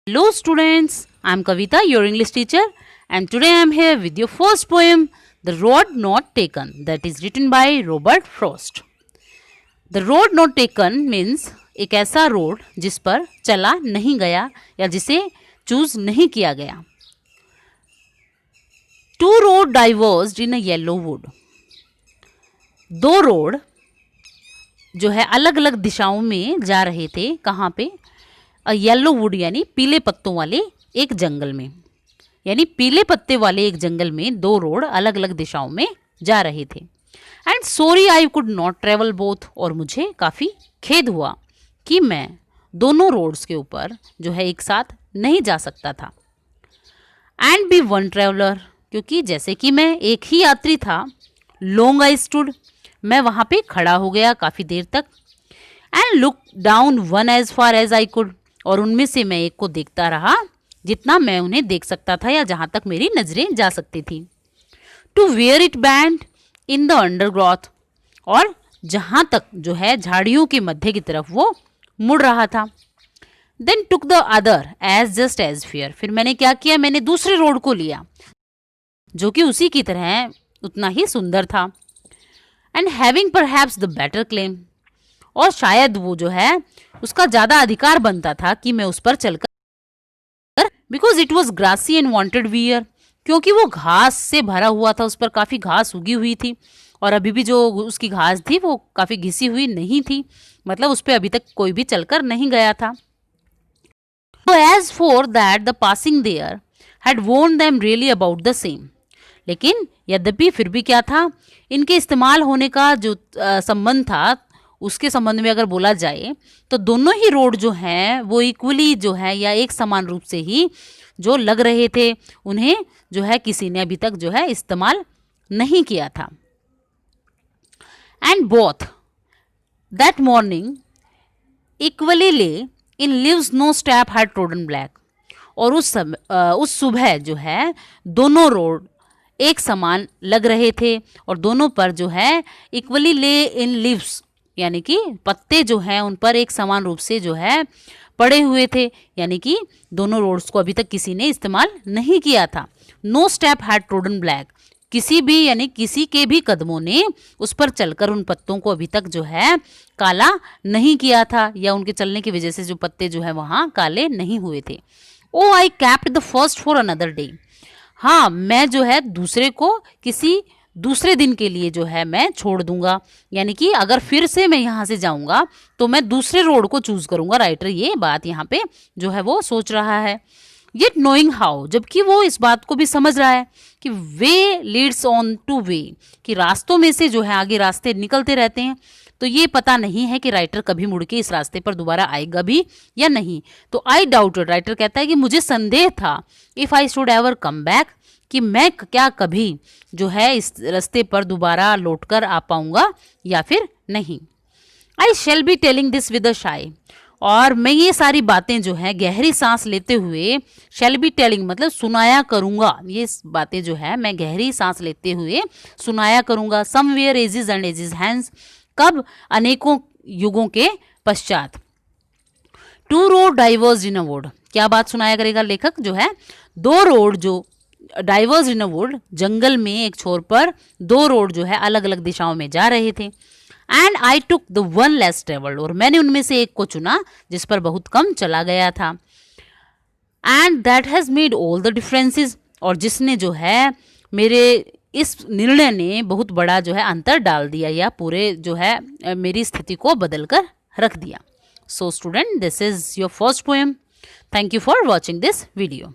Hello students, I am Kavita, your English teacher, and today I am here with your first poem, The Road Not Taken, that is written by Robert Frost. The road not taken means एक ऐसा road जिस पर चला नहीं गया या जिसे choose नहीं किया गया. Two road diverged in a yellow wood. दो रोड जो है अलग अलग दिशाओं में जा रहे थे. कहाँ पे? येलो वुड यानी पीले पत्तों वाले एक जंगल में. यानी पीले पत्ते वाले एक जंगल में दो रोड अलग अलग दिशाओं में जा रहे थे. And sorry I could not travel both, और मुझे काफ़ी खेद हुआ कि मैं दोनों रोड्स के ऊपर जो है एक साथ नहीं जा सकता था. एंड बी वन ट्रेवलर, क्योंकि जैसे कि मैं एक ही यात्री था. लॉन्ग आई स्टूड, मैं वहाँ पे खड़ा हो गया काफ़ी देर तक. And look down one as far as I could, और उनमें से मैं एक को देखता रहा जितना मैं उन्हें देख सकता था या जहाँ तक मेरी नजरें जा सकती थी. To where it bent in the undergrowth, और जहाँ तक जो है झाड़ियों के मध्य की तरफ वो मुड़ रहा था. Then took the other as just as fair, फिर मैंने क्या किया, मैंने दूसरे रोड को लिया जो कि उसी की तरह उतना ही सुंदर था. And having perhaps the better claim, और शायद वो जो है उसका ज़्यादा अधिकार बनता था कि मैं उस पर चलकर, because it was grassy and wanted wear, क्योंकि वो घास से भरा हुआ था. उस पर काफ़ी घास उगी हुई थी और अभी भी जो उसकी घास थी वो काफ़ी घिसी हुई नहीं थी. मतलब उस पर अभी तक कोई भी चलकर नहीं गया था. So as for that the passing there had warned them really about the same. लेकिन यद्यपि फिर भी क्या था, इनके इस्तेमाल होने का जो संबंध था उसके संबंध में अगर बोला जाए तो दोनों ही रोड जो हैं वो इक्वली जो है या एक समान रूप से ही जो लग रहे थे. उन्हें जो है किसी ने अभी तक जो है इस्तेमाल नहीं किया था. And both that morning equally lay in leaves no step had trodden black, और उस सुबह जो है दोनों रोड एक समान लग रहे थे और दोनों पर जो है इक्वली ले इन लिव्स यानी कि पत्ते जो हैं उन पर एक समान रूप से जो है पड़े हुए थे. यानी कि दोनों रोड्स को अभी तक किसी ने इस्तेमाल नहीं किया था. No step had trodden black, किसी भी यानी किसी के भी कदमों ने उस पर चलकर उन पत्तों को अभी तक जो है काला नहीं किया था, या उनके चलने की वजह से जो पत्ते जो है वहाँ काले नहीं हुए थे. Oh I kept the first for another day, हाँ मैं जो है दूसरे को किसी दूसरे दिन के लिए जो है मैं छोड़ दूंगा. यानी कि अगर फिर से मैं यहाँ से जाऊंगा तो मैं दूसरे रोड को चूज करूंगा. राइटर ये बात यहाँ पे जो है वो सोच रहा है. येट नोइंग हाउ, जबकि वो इस बात को भी समझ रहा है कि वे लीड्स ऑन टू वे, कि रास्तों में से जो है आगे रास्ते निकलते रहते हैं. तो ये पता नहीं है कि राइटर कभी मुड़ के इस रास्ते पर दोबारा आएगा भी या नहीं. तो आई डाउटेड, राइटर कहता है कि मुझे संदेह था, if I should ever come back, कि मैं क्या कभी जो है इस रास्ते पर दोबारा लौटकर आ पाऊंगा या फिर नहीं. I shall be telling this with a शाई, और मैं ये सारी बातें जो है गहरी सांस लेते हुए, शेल बी टेलिंग मतलब सुनाया करूंगा, ये बातें जो है मैं गहरी सांस लेते हुए सुनाया करूंगा. Somewhere ages and ages hence, कब? अनेकों युगों के पश्चात. Two road diverged in a wood, क्या बात सुनाया करेगा लेखक, जो है दो रोड जो डाइवर्स इन अ वुड, जंगल में एक छोर पर दो रोड जो है अलग अलग दिशाओं में जा रहे थे. And I took the one less travelled, और मैंने उनमें से एक को चुना जिस पर बहुत कम चला गया था. And that has made all the differences, और जिसने जो है मेरे इस निर्णय ने बहुत बड़ा जो है अंतर डाल दिया या पूरे जो है मेरी स्थिति को बदल कर रख दिया. So student, this is your first poem. Thank you for watching this video.